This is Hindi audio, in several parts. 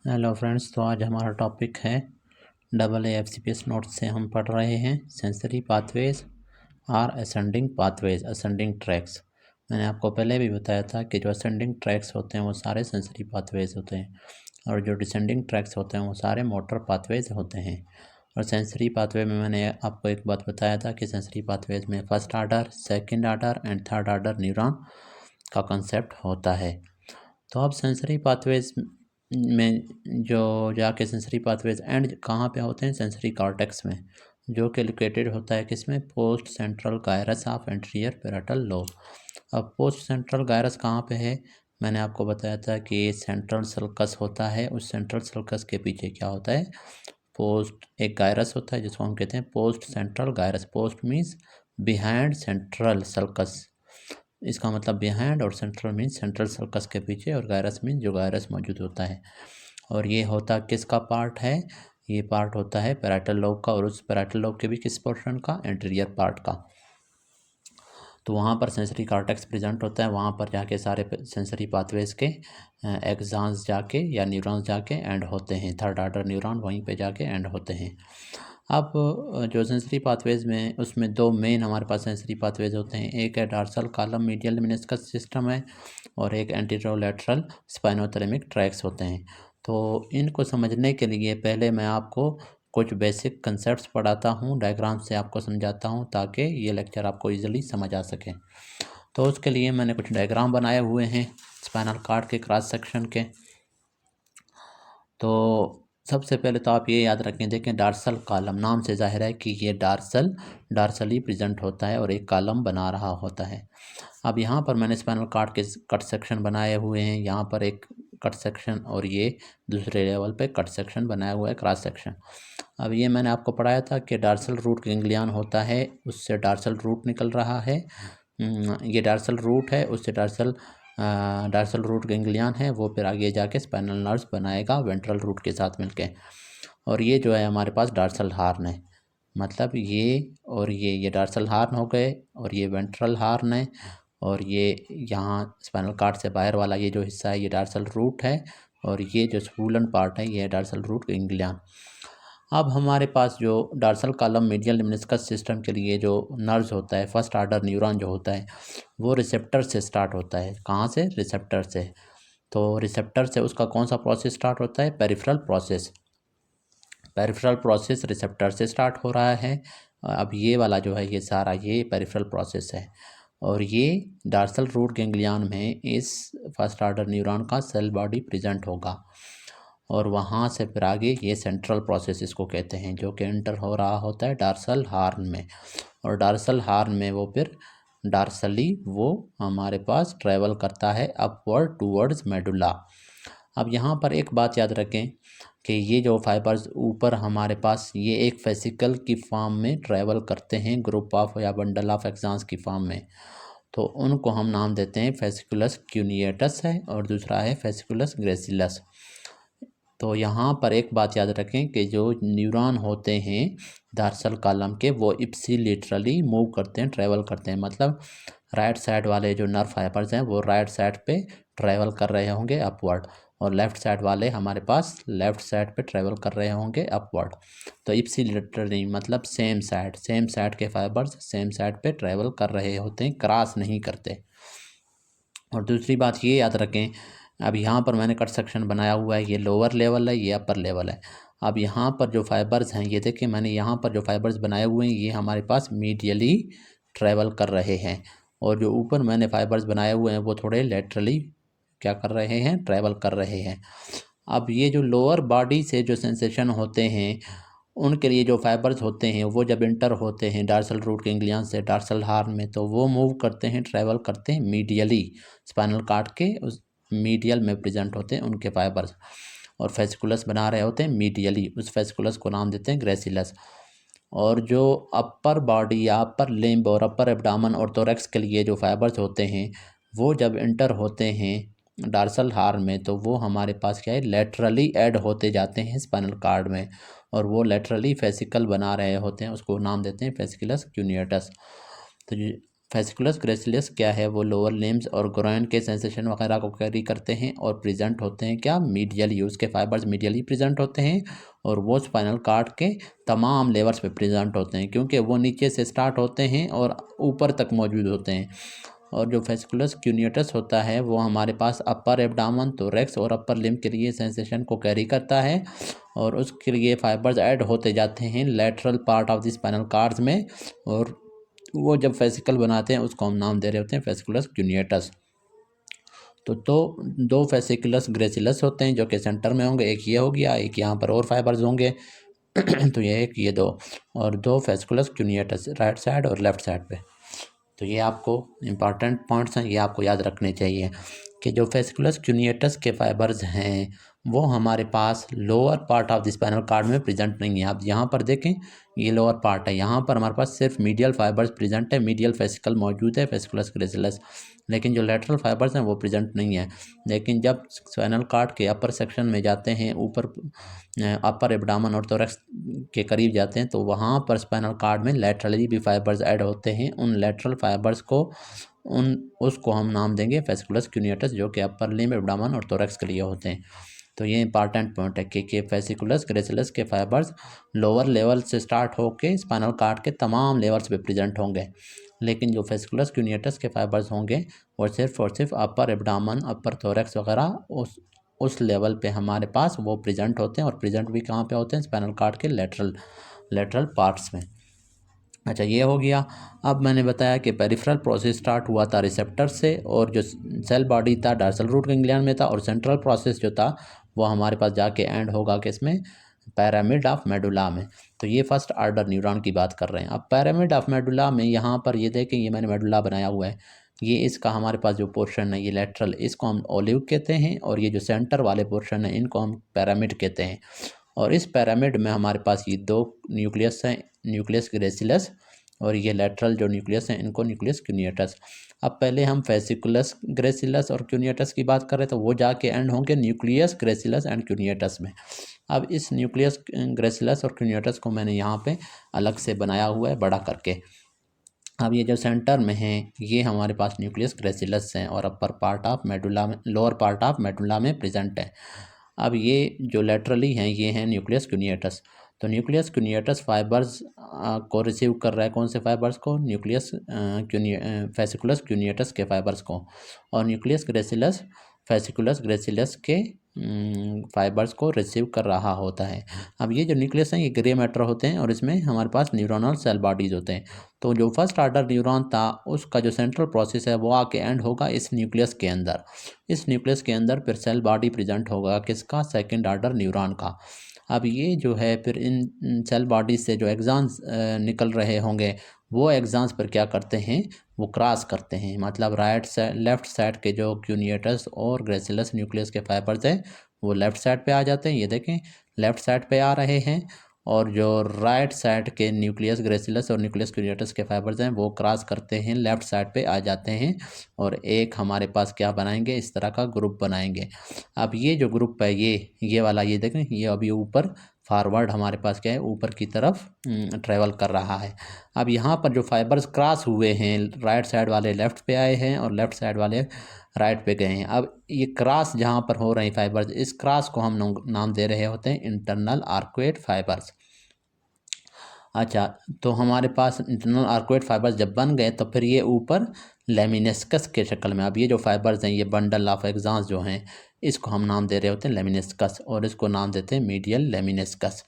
हेलो फ्रेंड्स, तो आज हमारा टॉपिक है AAFCPS नोट से हम पढ़ रहे हैं सेंसरी पाथवेज और असेंडिंग पाथवेज, असेंडिंग ट्रैक्स। मैंने आपको पहले भी बताया था कि जो असेंडिंग ट्रैक्स होते हैं वो सारे सेंसरी पाथवेज होते हैं और जो डिसेंडिंग ट्रैक्स होते हैं वो सारे मोटर पाथवेज होते हैं। और सेंसरी पाथवे में मैंने आपको एक बात बताया था कि सेंसरी पाथवेज में first order, second order and third order neuron का कंसेप्ट होता है। तो अब सेंसरी पाथवेज में जो जाके सेंसरी पाथवेज एंड कहाँ पे होते हैं, सेंसरी कॉर्टेक्स में, जो कि लोकेटेड होता है किसमें, post central gyrus of anterior parietal lobe. अब पोस्ट सेंट्रल गायरस कहाँ पे है, मैंने आपको बताया था कि सेंट्रल सल्कस होता है, उस सेंट्रल सल्कस के पीछे क्या होता है, पोस्ट एक गायरस होता है जिसको हम कहते हैं post central gyrus. Post means behind central sulcus, इसका मतलब बिहाइंड, और सेंट्रल मीन्स सेंट्रल सर्कस के पीछे, और गायरस मीन्स जो गायरस मौजूद होता है। और ये होता किसका पार्ट है, ये पार्ट होता है पैराइटल लोब का, और उस पैराइटल लोब के भी किस पोर्शन का, एंटीरियर पार्ट का। तो वहाँ पर सेंसरी कॉर्टेक्स प्रेजेंट होता है, वहाँ पर जाके सारे सेंसरी पाथवेज के एक्सॉन्स जाके या न्यूरॉन्स जाके एंड होते हैं, थर्ड आर्डर न्यूरॉन वहीं पे जाके एंड होते हैं। अब जो सेंसरी पाथवेज में, उसमें दो मेन हमारे पास सेंसरी पाथवेज होते हैं, एक है dorsal column medial meniscus system है, और एक एंटीरोलैटरल स्पाइनोथैलेमिक ट्रैक्स होते हैं। तो इनको समझने के लिए पहले मैं आपको कुछ बेसिक कंसेप्ट्स पढ़ाता हूँ, डायग्राम से आपको समझाता हूँ ताकि ये लेक्चर आपको इजीली समझ आ सके। तो उसके लिए मैंने कुछ डायग्राम बनाए हुए हैं स्पाइनल कॉर्ड के क्रॉस सेक्शन के। तो सबसे पहले तो आप ये याद रखें, देखें डार्सल कॉलम, नाम से जाहिर है कि ये डार्सली प्रेजेंट होता है और एक कॉलम बना रहा होता है। अब यहाँ पर मैंने स्पाइनल कॉर्ड के कट सेक्शन बनाए हुए हैं, यहाँ पर एक कट सेक्शन और ये दूसरे लेवल पे कट सेक्शन बनाया हुआ है, क्रॉस सेक्शन। अब ये मैंने आपको पढ़ाया था कि डार्सल रूट गैंग्लियन होता है, उससे डार्सल रूट निकल रहा है, ये डार्सल रूट है, उससे डार्सल रूट गैंग्लियन है, वो फिर आगे जाके स्पाइनल नर्व्स बनाएगा वेंट्रल रूट के साथ मिलके। और ये जो है हमारे पास डार्सल हार्न है, मतलब ये और ये डार्सल हार्न हो गए, और ये वेंट्रल हार्न है, और ये यहाँ स्पाइनल कॉर्ड से बाहर वाला ये जो हिस्सा है ये डार्सल रूट है, और ये जो स्पूलन पार्ट है ये डार्सल रूट गैंग्लियन। अब हमारे पास जो dorsal column medial meniscus system के लिए जो नर्व्स होता है, फर्स्ट आर्डर न्यूरॉन जो होता है वो रिसेप्टर से स्टार्ट होता है। कहाँ से, रिसेप्टर से। तो रिसेप्टर से उसका कौन सा प्रोसेस स्टार्ट होता है, peripheral process. Peripheral process receptor से स्टार्ट हो रहा है। अब ये वाला जो है ये सारा ये पेरिफेरल प्रोसेस है, और ये डार्सल रूट गैंग्लियन में इस फर्स्ट आर्डर न्यूरॉन का सेल बॉडी प्रेजेंट होगा, और वहाँ से फिर आगे ये सेंट्रल प्रोसेस इसको कहते हैं, जो कि एंटर हो रहा होता है डार्सल हार्न में, और डार्सल हार्न में वो फिर डार्सली वो हमारे पास ट्रैवल करता है अपवर्ड टूवर्ड्स मेडुला। अब यहाँ पर एक बात याद रखें कि ये जो फाइबर्स ऊपर हमारे पास ये एक फेसिकल की फॉर्म में ट्रैवल करते हैं, ग्रुप ऑफ या बंडल ऑफ एक्सॉन्स की फॉर्म में, तो उनको हम नाम देते हैं फेसिकुलस क्यूनिएटस है, और दूसरा है फेसिकुलस ग्रेसिलस। तो यहाँ पर एक बात याद रखें कि जो न्यूरॉन होते हैं डार्सल कॉलम के, वो इप्सिलेटरली मूव करते हैं, ट्रैवल करते हैं, मतलब राइट साइड वाले जो नर्व फाइबर्स हैं वो राइट साइड पे ट्रैवल कर रहे होंगे अपवर्ड, और लेफ़्ट साइड वाले हमारे पास लेफ़्ट साइड पे ट्रैवल कर रहे होंगे अपवर्ड। तो इप्सिलेटरली मतलब सेम साइड के फाइबर्स सेम साइड पे ट्रैवल कर रहे होते हैं, क्रॉस नहीं करते। और दूसरी बात ये याद रखें, अब यहाँ पर मैंने कट सेक्शन बनाया हुआ है, ये लोअर लेवल है, ये अपर लेवल है। अब यहाँ पर जो फाइबर्स हैं ये देखिए, मैंने यहाँ पर जो फाइबर्स बनाए हुए हैं ये हमारे पास मीडियली ट्रैवल कर रहे हैं, और जो ऊपर मैंने फाइबर्स बनाए हुए हैं वो थोड़े लेटरली क्या कर रहे हैं, ट्रैवल कर रहे हैं। अब ये जो लोअर बॉडी से जो सेंसेशन होते हैं उनके लिए जो फाइबर्स होते हैं वो जब इंटर होते हैं डार्सल रूट गैंग्लियन से डार्सल हार्न में, तो वो मूव करते हैं, ट्रैवल करते हैं मीडियली, स्पाइनल कॉर्ड के उस मीडियल में प्रेजेंट होते हैं उनके फाइबर्स, और फेसिकुलस बना रहे होते हैं मीडियली, उस फेसिकुलस को नाम देते हैं ग्रेसिलस। और जो अपर बॉडी या अपर लिम्ब और अपर एब्डामन और थोरैक्स के लिए जो फाइबर्स होते हैं वो जब इंटर होते हैं डार्सल हार्न में, तो वो हमारे पास क्या है, लेटरली ऐड होते जाते हैं स्पाइनल कॉर्ड में, और वो लेटरली फेसिकल बना रहे होते हैं, उसको नाम देते हैं फेसिकुलस क्यूनिएटस। तो फेसिकुलस ग्रेसिलस क्या है, वो लोअर लिम्स और ग्रोइन के सेंसेशन वगैरह को कैरी करते हैं और प्रेजेंट होते हैं क्या, मीडियली। उसके फाइबर्स मीडियली प्रेजेंट होते हैं और वो स्पाइनल कार्ड के तमाम लेवल्स पे प्रेजेंट होते हैं, क्योंकि वो नीचे से स्टार्ट होते हैं और ऊपर तक मौजूद होते हैं। और जो फेसिकुलस क्यूनियटस होता है वो हमारे पास अपर एब्डामन, थोरैक्स और अपर लिम्ब के लिए सेंसेशन को कैरी करता है और उसके लिए फाइबर्स ऐड होते जाते हैं lateral part of the spinal cards में, और वो जब फेसिकल बनाते हैं उसको हम नाम दे रहे होते हैं फेसिकुलस क्यूनियटस। तो दो फेसिकुलस ग्रेसिलस होते हैं जो कि सेंटर में होंगे, एक ये हो गया, एक यहाँ पर और फाइबर्स होंगे तो ये एक, ये दो, और दो फेसिकुलस क्यूनियटस राइट साइड और लेफ्ट साइड पे। तो ये आपको इम्पॉर्टेंट पॉइंट्स हैं, ये आपको याद रखने चाहिए कि जो फेसिकुलस क्यूनियटस के फाइबर्स हैं वो हमारे पास lower part of the spinal cord में प्रेजेंट नहीं है। आप यहाँ पर देखें, ये लोअर पार्ट है, यहाँ पर हमारे पास सिर्फ मीडियल फाइबर्स प्रेजेंट है, मीडियल फेसिकल मौजूद है फेसिकुलस ग्रेसिलस, लेकिन जो लेटरल फाइबर्स हैं वो प्रेजेंट नहीं है। लेकिन जब स्पाइनल कार्ड के अपर सेक्शन में जाते हैं, ऊपर अपर एब्डामन और थोरैक्स के करीब जाते हैं, तो वहाँ पर स्पाइनल कार्ड में लेटरली भी फाइबर्स ऐड होते हैं। उन लेटरल फाइबर्स को उसको हम नाम देंगे फेसिकुलस क्यूनियटस, जो कि अपर लिम्ब, एब्डामन और थोरैक्स के लिए होते हैं। तो ये इंपॉर्टेंट पॉइंट है कि फेसिकुलस ग्रेसिलस के फाइबर्स लोअर लेवल से स्टार्ट होके स्पाइनल कार्ड के तमाम लेवल्स पे प्रेजेंट होंगे, लेकिन जो फेसिकुलस क्यूनियटस के फाइबर्स होंगे वो सिर्फ और सिर्फ अपर एब्डामन, अपर थोरैक्स वगैरह उस लेवल पे हमारे पास वो प्रेजेंट होते हैं, और प्रेजेंट भी कहाँ पे होते हैं, स्पाइनल कार्ड के लेटरल पार्ट्स में। अच्छा, ये हो गया। अब मैंने बताया कि पेरिफेरल प्रोसेस स्टार्ट हुआ था रिसेप्टर से, और जो सेल बॉडी था डॉर्सल रूट गैंग्लियन में था, और सेंट्रल प्रोसेस जो था वो हमारे पास जाके एंड होगा किसमें, पिरामिड ऑफ मेडुला में। तो ये फर्स्ट ऑर्डर न्यूरॉन की बात कर रहे हैं। अब पिरामिड ऑफ मेडुला में यहाँ पर ये देखें, ये मैंने मेडुला बनाया हुआ है, ये इसका हमारे पास जो पोर्शन है ये लेटरल, इसको हम ओलिव कहते हैं, और ये जो सेंटर वाले पोर्शन है इनको हम पिरामिड कहते हैं। और इस पिरामिड में हमारे पास ये दो न्यूक्लियस हैं, न्यूक्लियस ग्रेसिलस, और ये लेटरल जो न्यूक्लियस हैं इनको न्यूक्लियस क्यूनियटस। अब पहले हम फेसिकुलस ग्रेसिलस और क्यूनियटस की बात कर रहे थे, वो जाके एंड होंगे न्यूक्लियस ग्रेसिलस एंड क्यूनियटस में। अब इस न्यूक्लियस ग्रेसिलस और क्यूनियटस को मैंने यहाँ पे अलग से बनाया हुआ है बड़ा करके। अब ये जो सेंटर में है ये हमारे पास न्यूक्लियस ग्रेसिलस हैं, और अपर पार्ट ऑफ मेडुला में, लोअर पार्ट ऑफ मेडुला में प्रेजेंट है। अब ये जो लेटरली हैं ये हैं न्यूक्लियस क्यूनियटस। तो न्यूक्लियस क्यूनियटस फाइबर्स को रिसीव कर रहा है, कौन से फाइबर्स को, न्यूक्लियस फेसिकुलस क्यूनियटस के फाइबर्स को, और न्यूक्लियस ग्रेसिलस फेसिकुलस ग्रेसिलस के फाइबर्स को रिसीव कर रहा होता है। अब ये जो न्यूक्लियस हैं ये ग्रे मैटर होते हैं, और इसमें हमारे पास न्यूरोनल सेल बॉडीज होते हैं। तो जो फर्स्ट ऑर्डर न्यूरॉन था उसका जो सेंट्रल प्रोसेस है वो आके एंड होगा इस न्यूक्लियस के अंदर। इस न्यूक्लियस के अंदर फिर सेल बॉडी प्रेजेंट होगा किसका, सेकंड ऑर्डर न्यूरॉन का। अब ये जो है फिर इन सेल बॉडी से जो एग्जान्स निकल रहे होंगे वो एग्जान्स पर क्या करते हैं, वो क्रॉस करते हैं, मतलब राइट साइड लेफ्ट साइड के जो क्यूनियटस और ग्रेसिलस न्यूक्लियस के फाइबर्स हैं वो लेफ्ट साइड पे आ जाते हैं, ये देखें लेफ्ट साइड पे आ रहे हैं, और जो राइट साइड के न्यूक्लियस ग्रेसिलस और न्यूक्लियस क्यूनियटस के फाइबर्स हैं वो क्रॉस करते हैं, लेफ्ट साइड पे आ जाते हैं, और एक हमारे पास क्या बनाएंगे, इस तरह का ग्रुप बनाएंगे। अब ये जो ग्रुप है ये वाला, ये देखें ये अभी ऊपर फॉरवर्ड हमारे पास क्या है, ऊपर की तरफ ट्रेवल कर रहा है। अब यहाँ पर जो फाइबर्स क्रॉस हुए हैं, राइट साइड वाले लेफ़्ट पे आए हैं और लेफ़्ट साइड वाले राइट पे गए हैं। अब ये क्रॉस जहाँ पर हो रहे हैं फाइबर्स, इस क्रॉस को हम नाम दे रहे होते हैं इंटरनल आर्कुएट फाइबर्स। अच्छा, तो हमारे पास इंटरनल आर्कुएट फाइबर्स जब बन गए तो फिर ये ऊपर लेमिनेस्कस के शक्ल में, अब ये जो फाइबर्स हैं ये बंडल ऑफ एग्जांस जो हैं इसको हम नाम दे रहे होते हैं लेमिनेस्कस, और इसको नाम देते हैं मीडियल लेमिनेस्कस।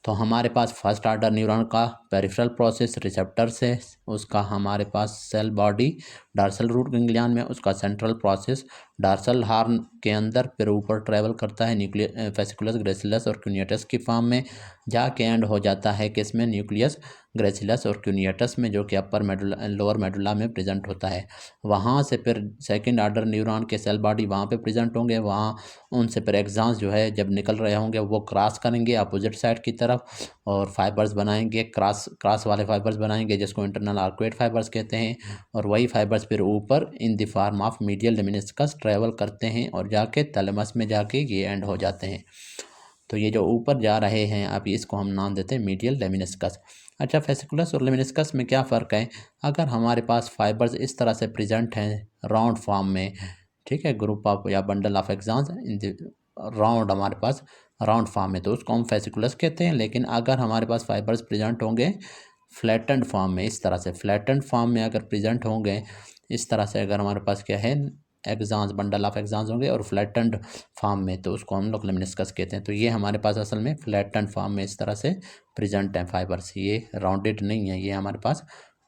तो हमारे पास फर्स्ट ऑर्डर न्यूरॉन का पेरिफेरल प्रोसेस रिसेप्टर से, उसका हमारे पास cell body dorsal root ganglion में, उसका सेंट्रल प्रोसेस डॉर्सल हॉर्न के अंदर, फिर ऊपर ट्रैवल करता है न्यूक्लियस फेसिकुलस ग्रेसिलस और क्यूनियटस की फॉर्म में, जाके एंड हो जाता है किसमें, न्यूक्लियस ग्रेसिलस और क्यूनियटस में, जो कि अपर मेडुला लोअर मेडुला में प्रेजेंट होता है। वहाँ से फिर सेकंड ऑर्डर न्यूरॉन के सेल बॉडी वहाँ पे प्रेजेंट होंगे, वहाँ उनसे फिर एग्जांस जो है जब निकल रहे होंगे वो क्रॉस करेंगे अपोजिट साइड की तरफ, और फाइबर्स बनाएंगे, क्रॉस वाले फाइबर्स बनाएंगे जिसको इंटरनल आर्कुएट फाइबर्स कहते हैं, और वही फाइबर्स फिर ऊपर in the form of medial lemniscus travel करते हैं और जाके थैलेमस में जाके ये एंड हो जाते हैं। तो ये जो ऊपर जा रहे हैं अब इसको हम नाम देते हैं मीडियल लेमिनिस्कस। अच्छा, फेसिकुलस और लेमिनिस्कस में क्या फ़र्क है? अगर हमारे पास फाइबर्स इस तरह से प्रेजेंट हैं राउंड फॉर्म में, ठीक है, ग्रुप ऑफ या bundle of axons in the round, हमारे पास राउंड फॉर्म में, तो उसको हम फेसिकुलस कहते हैं। लेकिन अगर हमारे पास फाइबर्स प्रेजेंट होंगे फ्लैटेंड फॉर्म में, इस तरह से फ्लैटेंड फॉर्म में अगर प्रेजेंट होंगे, इस तरह से अगर हमारे पास क्या है एग्जांस, बंडल ऑफ एग्जांस होंगे और फ्लैटेंड फॉर्म में, तो उसको हम लोग लेमिनिस्कस कहते हैं। तो ये हमारे पास असल में फ्लैटेंड फॉर्म में इस तरह से प्रेजेंट हैं फाइबर्स, ये राउंडेड नहीं है, ये हमारे पास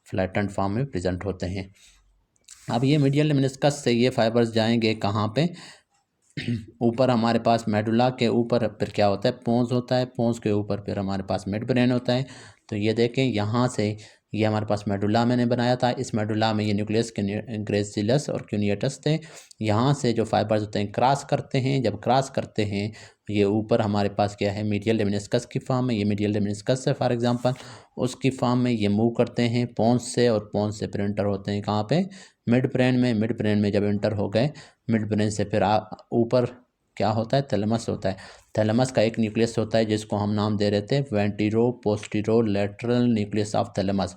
फ्लैटेंड फॉर्म में प्रेजेंट होते हैं। अब ये मीडियल लेमिनिस्कस से ये फाइबर्स जाएंगे कहाँ पे? ऊपर हमारे पास मेडुला के ऊपर फिर क्या होता है, पोंस होता है, पोंस के ऊपर फिर हमारे पास मिड ब्रेन होता है। तो ये देखें यहाँ से ये हमारे पास मेडुला मैंने बनाया था, इस मेडुला में ये न्यूक्लियस ग्रेसिलस और क्यूनिएटस थे। यहाँ से जो फाइबर्स होते हैं क्रॉस करते हैं, जब क्रॉस करते हैं ये ऊपर हमारे पास क्या है मीडियल लेमिनिस्कस की फॉर्म में, ये मीडियल लेमिनिस्कस है फॉर एग्जांपल, उसकी फॉर्म में ये मूव करते हैं पोंस से, और पोंस से फिर इंटर होते हैं कहाँ पे? मिड ब्रेन में। मिड ब्रेन में जब इंटर हो गए, मिड ब्रेन से फिर ऊपर क्या होता है? थैलेमस होता है। थैलेमस का एक न्यूक्लियस होता है जिसको हम नाम दे रहे थे वेंटिरो पोस्टीरो लेटरल न्यूक्लियस ऑफ थैलेमस।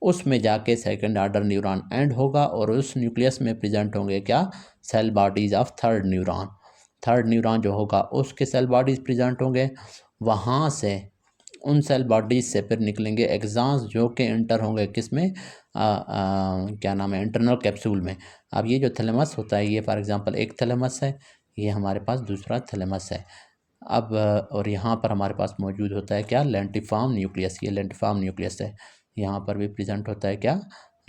उसमें जाके सेकंड ऑर्डर न्यूरॉन एंड होगा और उस न्यूक्लियस में प्रेजेंट होंगे क्या? Cell bodies of third neuron. Third neuron जो होगा उसके सेल बॉडीज प्रेजेंट होंगे। वहाँ से उन सेल बॉडीज से फिर निकलेंगे एग्जांस जो कि इंटर होंगे किस में? क्या नाम है? इंटरनल कैप्सूल में। अब ये जो थैलेमस होता है ये फॉर एग्जांपल एक थैलेमस है, ये हमारे पास दूसरा थैलेमस है। अब और यहाँ पर हमारे पास मौजूद होता है क्या? Lentiform nucleus. ये लेंटिफॉर्म न्यूक्लियस है, यहाँ पर भी प्रेजेंट होता है क्या?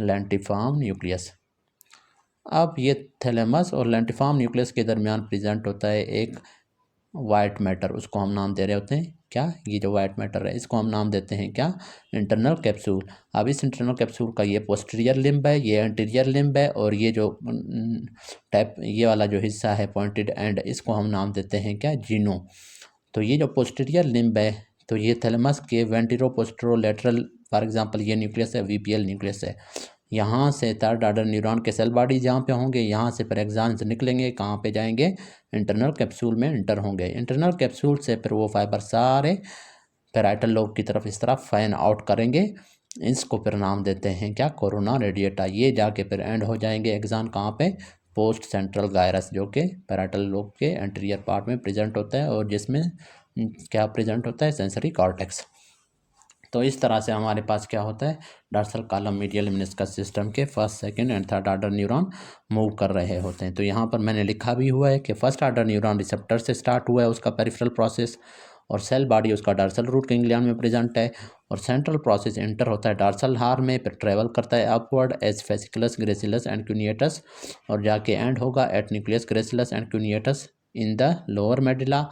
Lentiform nucleus. अब ये थैलेमस और लेंटिफॉर्म न्यूक्लियस के दरमियान प्रेजेंट होता है एक वाइट मैटर, उसको हम नाम दे रहे होते हैं क्या? ये जो वाइट मैटर है इसको हम नाम देते हैं क्या? Internal capsule. अब इस इंटरनल कैप्सूल का ये पोस्टीरियर लिम्ब है, ये एंटीरियर लिम्ब है, और ये जो टाइप ये वाला जो हिस्सा है पॉइंटेड एंड, इसको हम नाम देते हैं क्या? जीनो। तो ये जो पोस्टीरियर लिम्ब है, तो ये थैलेमस के वेंटिरो पोस्टेरो लेटरल फॉर एग्जांपल ये न्यूक्लियस है, वीपीएल न्यूक्लियस है। यहाँ से थर्ड ऑर्डर न्यूरॉन के सेल बॉडीज यहाँ पे होंगे, यहाँ से फिर एग्जान्स निकलेंगे, कहाँ पे जाएंगे? इंटरनल कैप्सूल में इंटर होंगे। इंटरनल कैप्सूल से फिर वो फाइबर सारे पैराइटल लोब की तरफ इस तरह फैन आउट करेंगे, इसको फिर नाम देते हैं क्या? Corona radiata. ये जाके फिर एंड हो जाएंगे एग्जान कहाँ पे? पोस्ट सेंट्रल गायरस, जो कि पैराइटल लोब के एंटीरियर पार्ट में प्रेजेंट होता है और जिसमें क्या प्रेजेंट होता है? Sensory cortex. तो इस तरह से हमारे पास क्या होता है? Dorsal column medial lemniscus system के first, second and third order neuron move कर रहे होते हैं। तो यहाँ पर मैंने लिखा भी हुआ है कि फर्स्ट ऑर्डर न्यूरॉन रिसेप्टर से स्टार्ट हुआ है उसका पेरिफेरल प्रोसेस, और सेल बॉडी उसका डॉर्सल रूट गैंग्लियन में प्रेजेंट है, और सेंट्रल प्रोसेस इंटर होता है डॉर्सल हार में, फिर ट्रेवल करता है upward as fasciculus gracilis and cuneatus, और जाके एंड होगा at nucleus gracilis and cuneatus in the lower medulla.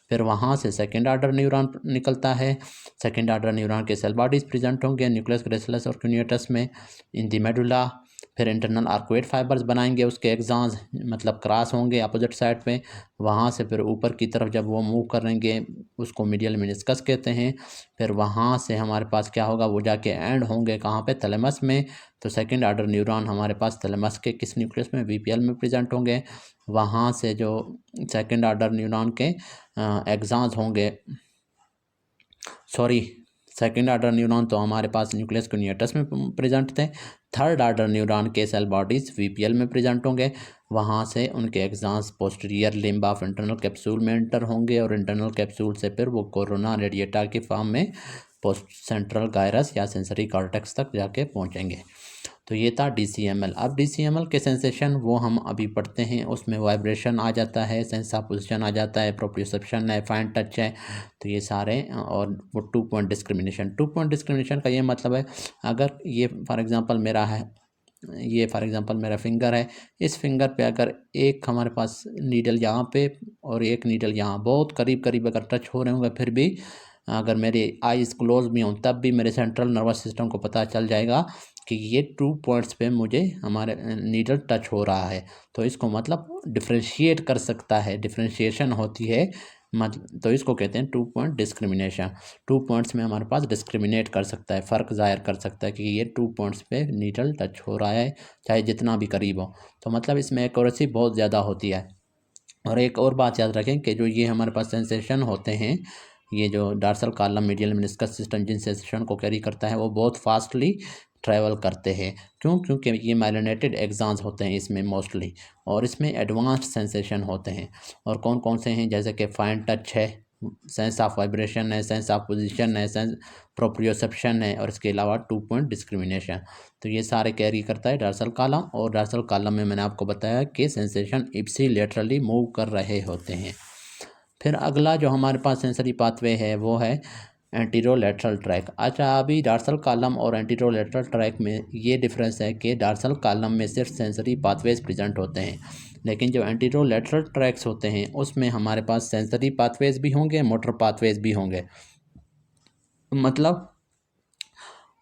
फिर वहाँ से सेकेंड ऑर्डर न्यूरॉन निकलता है, सेकेंड ऑर्डर न्यूरॉन के सेल बॉडीज प्रेजेंट होंगे न्यूक्लियस ग्रेसिलस और क्यूनिएटस में इन द मेडुला। फिर इंटरनल आर्कुएट फाइबर्स बनाएंगे, उसके एग्जांस मतलब क्रॉस होंगे अपोजिट साइड पे। वहाँ से फिर ऊपर की तरफ जब वो मूव करेंगे उसको मीडियल मेनिस्कस कहते हैं। फिर वहाँ से हमारे पास क्या होगा? वो जाके एंड होंगे कहाँ पे? थैलेमस में। तो सेकंड ऑर्डर न्यूरॉन हमारे पास थैलेमस के किस न्यूक्लियस में? वीपीएल में प्रेजेंट होंगे। वहाँ से जो सेकंड ऑर्डर न्यूरॉन के एग्जांस होंगे, सॉरी सेकेंड ऑर्डर न्यूरॉन तो हमारे पास न्यूक्लियस क्यूनिएटस में प्रेजेंट थे। थर्ड ऑर्डर न्यूरॉन के सेल बॉडीज वीपीएल में प्रेजेंट होंगे। वहाँ से उनके axons posterior limb of internal capsule में एंटर होंगे, और इंटरनल कैप्सूल से फिर वो कोरोना रेडिएटा की फॉर्म में पोस्ट सेंट्रल गायरस या सेंसरी कॉर्टेक्स तक जाके पहुँचेंगे। तो ये था DCML। अब DCML के सेंसेशन वो हम अभी पढ़ते हैं, उसमें वाइब्रेशन आ जाता है, सेंस ऑफ पोजिशन आ जाता है, प्रोप्रियोसेप्शन है, फाइन टच है, तो ये सारे, और वो 2 पॉइंट डिस्क्रिमिनेशन। 2 पॉइंट डिस्क्रिमिनेशन का ये मतलब है अगर ये फॉर एग्जांपल मेरा है, ये फॉर एग्जांपल मेरा फिंगर है, इस फिंगर पे अगर एक हमारे पास नीडल यहाँ पे और एक नीडल यहाँ बहुत करीब करीब अगर टच हो रहे होंगे, फिर भी अगर मेरी आईज क्लोज भी हों तब भी मेरे सेंट्रल नर्वस सिस्टम को पता चल जाएगा कि ये 2 पॉइंट्स पे मुझे हमारे नीडल टच हो रहा है। तो इसको मतलब डिफ्रेंशिएट कर सकता है, डिफ्रेंशिएशन होती है, मतलब तो इसको कहते हैं 2 पॉइंट डिस्क्रिमिनेशन। 2 पॉइंट्स में हमारे पास डिस्क्रिमिनेट कर सकता है, फ़र्क ज़ाहिर कर सकता है कि ये 2 पॉइंट्स पे नीडल टच हो रहा है, चाहे जितना भी करीब हो। तो मतलब इसमें एक्यूरेसी बहुत ज़्यादा होती है। और एक और बात याद रखें कि जो ये हमारे पास सेंसेशन होते हैं, ये जो dorsal column medial meniscus system जिन सेंसेशन को कैरी करता है वो बहुत फास्टली ट्रैवल करते हैं। क्यों? क्योंकि ये माइलिनेटेड एक्सॉन्स होते हैं इसमें मोस्टली, और इसमें एडवांस्ड सेंसेशन होते हैं। और कौन कौन से हैं? जैसे कि फाइन टच है, सेंस ऑफ वाइब्रेशन है, सेंस ऑफ पोजीशन है, सेंस प्रोप्रियोसेप्शन है, और इसके अलावा 2 पॉइंट डिस्क्रिमिनेशन। तो ये सारे कैरी करता है डार्सल कॉलम। और डार्सल कॉलम में मैंने आपको बताया कि सेंसेशन इप्सिलेटरली मूव कर रहे होते हैं। फिर अगला जो हमारे पास सेंसरी पाथवे है वो है एंटीरोलेटरल ट्रैक। अच्छा, अभी डार्सल कॉलम और एंटीरोलेटरल ट्रैक में ये डिफरेंस है कि डार्सल कॉलम में सिर्फ सेंसरी पाथवेज प्रेजेंट होते हैं, लेकिन जो एंटीरोलेटरल ट्रैक्स होते हैं उसमें हमारे पास सेंसरी पाथवेज भी होंगे, मोटर पाथवेज भी होंगे। मतलब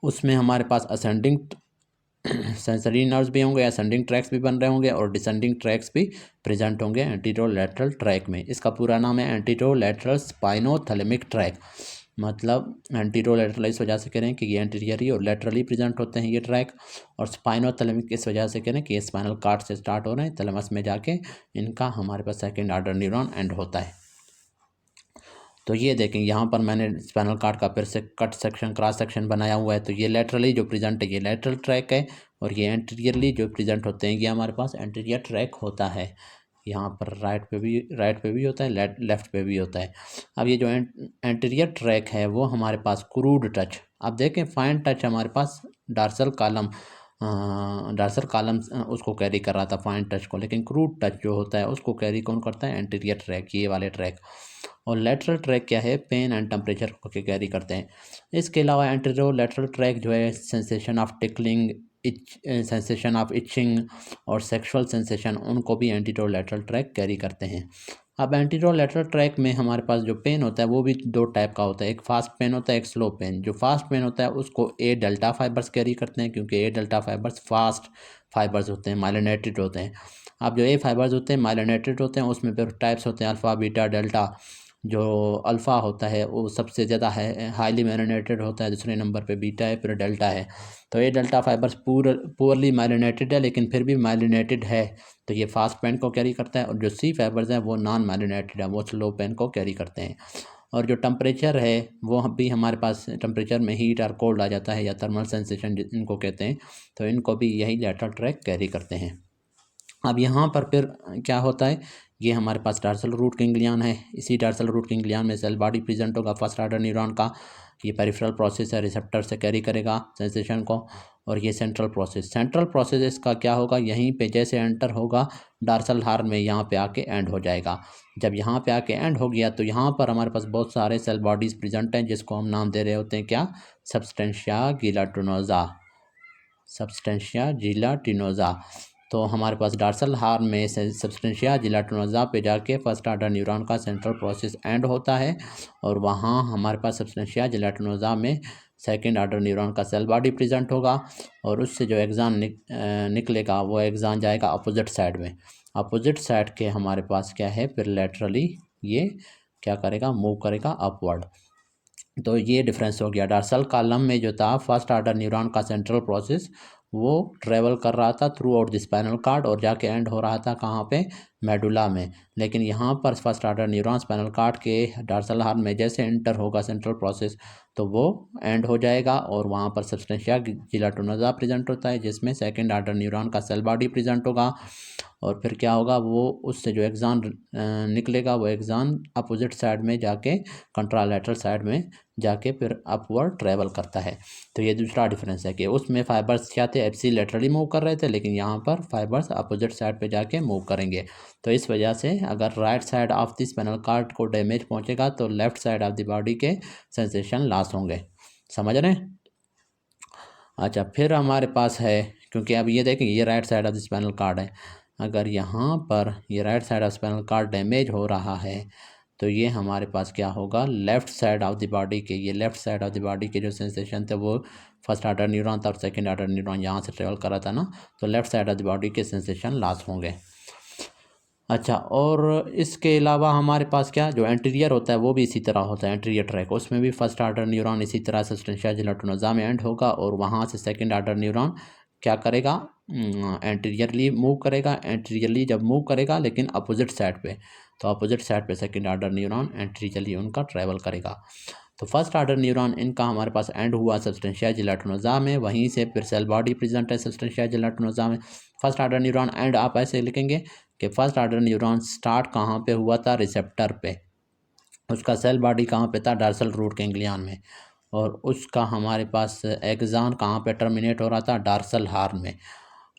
उसमें हमारे पास असेंडिंग सेंसरी नर्व्स भी होंगे, असेंडिंग ट्रैक्स भी बन रहे होंगे, और डिसेंडिंग ट्रैक्स भी प्रेजेंट होंगे एंटीरोलेटरल ट्रैक में। इसका पूरा नाम है एंटीरोलेटरल स्पाइनोथैलेमिक ट्रैक। मतलब एंटीरोलेटरल इस वजह से कह रहे हैं कि ये एंटीरियरली और लेटरली प्रेजेंट होते हैं ये ट्रैक, और स्पाइनोथैलेमिक इस वजह से कह रहे हैं कि ये स्पाइनल कार्ड से स्टार्ट हो रहे हैं, थैलेमस में जाके इनका हमारे पास सेकेंड ऑर्डर न्यूरॉन एंड होता है। तो ये देखें, यहाँ पर मैंने स्पाइनल कार्ड का फिर से कट सेक्शन, क्रॉस सेक्शन बनाया हुआ है। तो ये लेटरली जो प्रेजेंट है ये लेटरल ट्रैक है, और ये एंटीरियरली जो प्रेजेंट होते हैं ये हमारे पास एंटीरियर ट्रैक होता है। यहाँ पर राइट पे भी होता है, लेफ्ट पे भी होता है। अब ये जो एंटीरियर ट्रैक है वो हमारे पास क्रूड टच। अब देखें, फाइन टच हमारे पास डार्सल कॉलम उसको कैरी कर रहा था फाइन टच को, लेकिन क्रूड टच जो होता है उसको कैरी कौन करता है? एंटीरियर ट्रैक, ये वाले ट्रैक। और लेटरल ट्रैक क्या है? पेन एंड टेम्परेचर को कैरी करते हैं। इसके अलावा एंटीरोलेटरल ट्रैक जो है sensation of tickling, sensation of itching और सेक्सुअल सेंसेशन, उनको भी एंटीरोलेटरल ट्रैक कैरी करते हैं। अब एंटीरोलेटरल ट्रैक में हमारे पास जो पेन होता है वो भी दो टाइप का होता है, एक फास्ट पेन होता है, एक स्लो पेन। जो फास्ट पेन होता है उसको ए डेल्टा फाइबर्स कैरी करते हैं, क्योंकि ए डेल्टा फाइबर्स फास्ट फाइबर्स होते हैं, माइलिनेटेड होते हैं। अब जो ए फाइबर्स होते हैं माइलिनेटेड होते हैं, उसमें फिर टाइप्स होते हैं अल्फ़ा, बीटा, डेल्टा। जो अल्फ़ा होता है वो सबसे ज़्यादा है, हाईली माइलिनेटेड होता है, दूसरे नंबर पे बीटा है, फिर डेल्टा है। तो ये डेल्टा फाइबर्स पुअरली माइलिनेटेड है, लेकिन फिर भी माइलिनेटेड है, तो ये फास्ट पेन को कैरी करता है। और जो सी फाइबर्स हैं वो नॉन माइलिनेटेड है, वो स्लो पेन को कैरी करते हैं। और जो टेम्परेचर है वो भी हमारे पास टेम्परेचर में हीट और कोल्ड आ जाता है, या थर्मल सेंसेशन इनको कहते हैं, तो इनको भी यही लेटरल ट्रैक कैरी करते हैं। अब यहाँ पर फिर क्या होता है? ये हमारे पास डार्सल रूट गैंग्लियन है। इसी डार्सल रूट गैंग्लियन में सेल बॉडी प्रेजेंट होगा फर्स्ट ऑर्डर न्यूरॉन का। ये पेरिफेरल प्रोसेस है, रिसेप्टर से कैरी करेगा सेंसेशन को। और ये सेंट्रल प्रोसेस इसका क्या होगा? यहीं पे जैसे एंटर होगा डार्सल हार्न में, यहाँ पे आके एंड हो जाएगा। जब यहाँ पे आके एंड हो गया तो यहाँ पर हमारे पास बहुत सारे सेल बॉडीज़ प्रेजेंट हैं, जिसको हम नाम दे रहे होते हैं क्या? सब्सटेंशिया जिलेटिनोसा। सब्सटेंशिया जिलेटिनोसा। तो हमारे पास डार्सल हार्न में सब्सटेंशिया जिलेटिनोसा पे जाके फर्स्ट ऑर्डर न्यूरॉन का सेंट्रल प्रोसेस एंड होता है, और वहाँ हमारे पास सब्सटेंशिया जिलेटिनोसा में सेकेंड ऑर्डर न्यूरॉन का सेल बॉडी प्रेजेंट होगा, और उससे जो एग्जान निकलेगा वो एग्जान जाएगा अपोजिट साइड में। अपोजिट साइड के हमारे पास क्या है? फिर लेटरली ये क्या करेगा? मूव करेगा अपवर्ड। तो ये डिफरेंस हो गया। डार्सल कॉलम में जो था फर्स्ट ऑर्डर न्यूरॉन का सेंट्रल प्रोसेस वो ट्रेवल कर रहा था through out the spinal card, और जाके एंड हो रहा था कहाँ पे? मेडुला में। लेकिन यहाँ पर first order neuron spinal cord के डार्सल हार्न में जैसे एंटर होगा सेंट्रल प्रोसेस, तो वो एंड हो जाएगा, और वहाँ पर सब्सटेंशिया जिलेटिनोसा प्रेजेंट होता है, जिसमें सेकेंड ऑर्डर न्यूरॉन का सेल बॉडी प्रेजेंट होगा। और फिर क्या होगा? वो उससे जो एग्जान निकलेगा वो एग्जान अपोजिट साइड में जाके कंट्रालैटरल साइड में जाके फिर अपवर्ड ट्रैवल करता है। तो ये दूसरा डिफरेंस है कि उसमें फाइबर्स क्या थे? एप्सी लेटरली मूव कर रहे थे, लेकिन यहाँ पर फाइबर्स अपोजिट साइड पे जाके मूव करेंगे। तो इस वजह से अगर right side of the spinal card को डैमेज पहुँचेगा तो left side of the body के सेंसेशन लॉस होंगे। समझ रहे हैं? अच्छा, फिर हमारे पास है, क्योंकि अब ये देखें ये right side of the spinal card है, अगर यहाँ पर ये right side of spinal cord damage हो रहा है तो ये हमारे पास क्या होगा? Left side of the body के, ये left side of the body के जो सेंसेशन थे वो फर्स्ट ऑर्डर न्यूरॉन था और सेकंड ऑर्डर न्यूरॉन यहाँ से ट्रेवल कर रहा था ना, तो left side of the body के सेंसेशन लॉस होंगे। अच्छा, और इसके अलावा हमारे पास क्या जो एंटीरियर होता है वो भी इसी तरह होता है, एंटीरियर ट्रैक, उसमें भी फर्स्ट ऑर्डर न्यूरॉन इसी तरह सब्सटेंशिया जिलेटिनोसा में एंड होगा, और वहाँ से सेकंड ऑर्डर न्यूरॉन क्या करेगा, एंटीरियरली मूव करेगा। एंटीरियरली जब मूव करेगा लेकिन अपोजिट साइड पे, तो अपोजिट साइड पे सेकंड ऑर्डर न्यूरॉन एंटीरियरली उनका ट्रैवल करेगा। तो फर्स्ट ऑर्डर न्यूरॉन इनका हमारे पास एंड हुआ सब्सटेंशिया जिलेटिनोजा में, वहीं से फिर सेल बॉडी प्रेजेंट है सब्सटेंशिया जिलेटिनोजा में। फर्स्ट ऑर्डर न्यूरॉन एंड आप ऐसे लिखेंगे कि फर्स्ट ऑर्डर न्यूरॉन स्टार्ट कहाँ पे हुआ था, रिसेप्टर पे। उसका सेल बॉडी कहाँ पे था, डॉर्सल रूट गैंग्लियन में। और उसका हमारे पास एक्सॉन कहाँ पे टर्मिनेट हो रहा था, डॉर्सल हॉर्न में।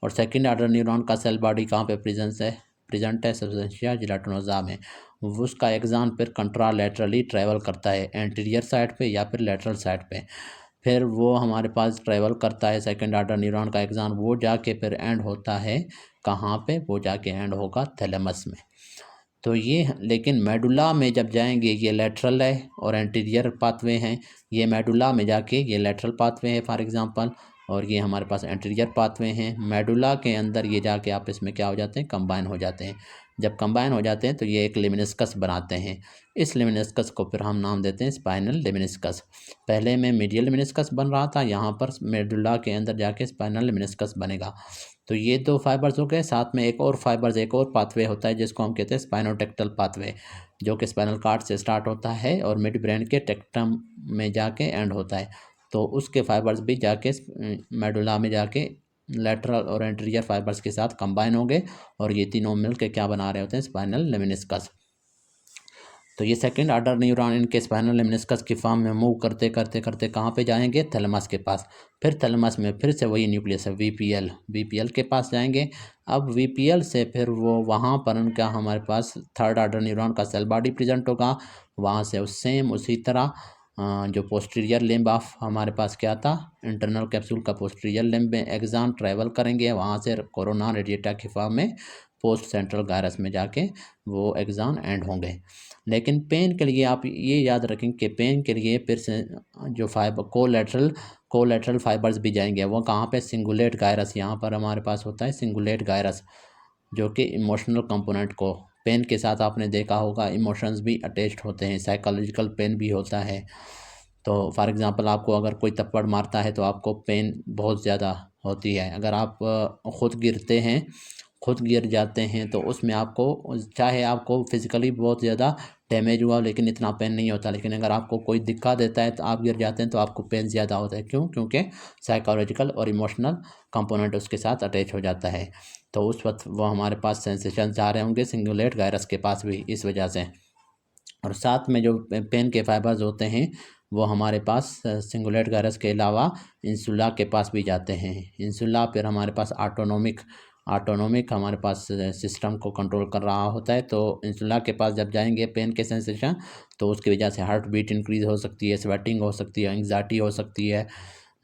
और सेकंड ऑर्डर न्यूरॉन का सेल बॉडी कहाँ पे प्रेजेंट है सब्सटेंशिया जिलेटिनोजा में। उसका एक्सॉन फिर कंट्रालैटरली ट्रैवल करता है एंटीरियर साइड पे या फिर लेटरल साइड पे। फिर वो हमारे पास ट्रैवल करता है सेकंड ऑर्डर न्यूरॉन का एक्सॉन, वो जाके फिर एंड होता है कहाँ पे, वो जाके एंड होगा थैलेमस में। तो ये लेकिन मेडुला में जब जाएंगे ये लेटरल है और एंटीरियर पाथवे हैं, ये मेडुला में जाके ये लेटरल पाथवे है फॉर एग्जांपल, और ये हमारे पास एंटीरियर पाथवे हैं। मेडुला के अंदर ये जाके आपस में क्या हो जाते हैं, कंबाइन हो जाते हैं। जब कंबाइन हो जाते हैं तो ये एक लेमिनिस्कस बनाते हैं। इस लेमिनिस्कस को फिर हम नाम देते हैं स्पाइनल लेमिनिस्कस। पहले में मीडियल लेमिनिस्कस बन रहा था, यहाँ पर मेडुला के अंदर जाके स्पाइनल लेमिनिस्कस बनेगा। तो ये दो फाइबर्स हो गए, साथ में एक और फाइबर्स, एक और पाथवे होता है जिसको हम कहते हैं स्पाइनोटेक्टल पाथवे, जो कि स्पाइनल कॉर्ड से स्टार्ट होता है और मिड ब्रेन के टेक्टम में जाके एंड होता है। तो उसके फाइबर्स भी जाके मेडुला में जाके लेटरल और एंटीरियर फाइबर्स के साथ कंबाइन होंगे और ये तीनों मिलकर क्या बना रहे होते हैं, स्पाइनल लेमिनिस्कस। तो ये सेकंड ऑर्डर न्यूरॉन इनके स्पाइनल लेमिनिस्कस की फॉर्म में मूव करते करते करते कहाँ पे जाएंगे, थैलेमस के पास। फिर थैलेमस में फिर से वही न्यूक्लियस है वीपीएल के पास जाएंगे। अब वीपीएल से फिर वो वहाँ पर उनका हमारे पास थर्ड ऑर्डर न्यूरॉन का सेल बॉडी प्रेजेंट होगा। वहाँ से उसी तरह जो पोस्टीरियर लिम्ब ऑफ हमारे पास क्या था, इंटरनल कैप्सूल का पोस्टीरियर लिम्ब में एक्सॉन ट्रैवल करेंगे, वहाँ से कोरोना रेडिएटा की फॉर्म में पोस्ट सेंट्रल गायरस में जाके वो एक्सॉन एंड होंगे। लेकिन पेन के लिए आप ये याद रखें कि पेन के लिए फिर से जो फाइबर कोलेटरल फाइबर्स भी जाएंगे। वो कहाँ पे, सिंगुलेट गायरस, यहाँ पर हमारे पास होता है सिंगुलेट गायरस, जो कि इमोशनल कंपोनेंट को, पेन के साथ आपने देखा होगा इमोशंस भी अटैच्ड होते हैं, साइकोलॉजिकल पेन भी होता है। तो फॉर एग्जांपल आपको अगर कोई थप्पड़ मारता है तो आपको पेन बहुत ज़्यादा होती है। अगर आप खुद गिर जाते हैं तो उसमें आपको, चाहे आपको फिज़िकली बहुत ज़्यादा डैमेज हुआ लेकिन इतना पेन नहीं होता, लेकिन अगर आपको कोई धक्का देता है तो आप गिर जाते हैं तो आपको पेन ज़्यादा होता है। क्यों? क्योंकि साइकोलॉजिकल और इमोशनल कंपोनेंट उसके साथ अटैच हो जाता है। तो उस वक्त वो हमारे पास सेंसेशन आ रहे होंगे सिंगुलेट गायरस के पास भी, इस वजह से। और साथ में जो पेन के फाइबर्स होते हैं वो हमारे पास सिंगुलेट गायरस के अलावा इंसुला के पास भी जाते हैं। इंसुला फिर हमारे पास ऑटोनोमिक हमारे पास सिस्टम को कंट्रोल कर रहा होता है। तो इंसुला के पास जब जाएंगे पेन के सेंसेशन, तो उसकी वजह से हार्ट बीट इंक्रीज हो सकती है, स्वेटिंग हो सकती है, एंग्जाइटी हो सकती है,